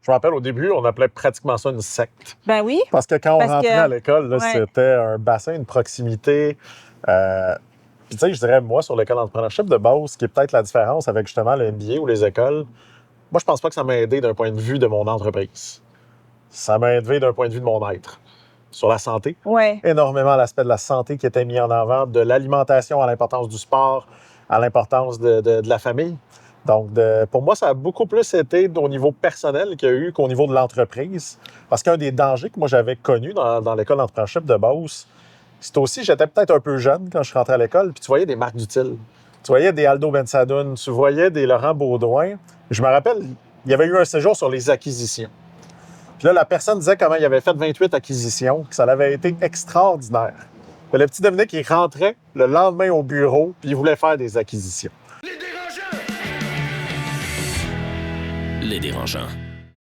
Je me rappelle, au début, on appelait pratiquement ça une secte. Ben oui. Parce que quand on rentrait à l'école, là, ouais. c'était un bassin, une proximité. Puis tu sais, je dirais, moi, sur l'école d'entrepreneurship de base, ce qui est peut-être la différence avec justement le MBA ou les écoles, moi, je pense pas que ça m'a aidé d'un point de vue de mon entreprise. Ça m'a aidé d'un point de vue de mon être. Sur la santé, ouais. énormément l'aspect de la santé qui était mis en avant, de l'alimentation à l'importance du sport, à l'importance de la famille. Donc, pour moi, ça a beaucoup plus été au niveau personnel qu'il y a eu qu'au niveau de l'entreprise. Parce qu'un des dangers que moi, j'avais connus dans l'école d'entrepreneurship de base, c'est aussi, j'étais peut-être un peu jeune quand je suis rentré à l'école, puis tu voyais des marques d'utiles. Tu voyais des Aldo Bensadoun, tu voyais des Laurent Baudouin. Je me rappelle, il y avait eu un séjour sur les acquisitions. Puis là, la personne disait comment il avait fait 28 acquisitions, que ça avait été extraordinaire. Puis le petit Dominique, il rentrait le lendemain au bureau, puis il voulait faire des acquisitions. Les dérangeants!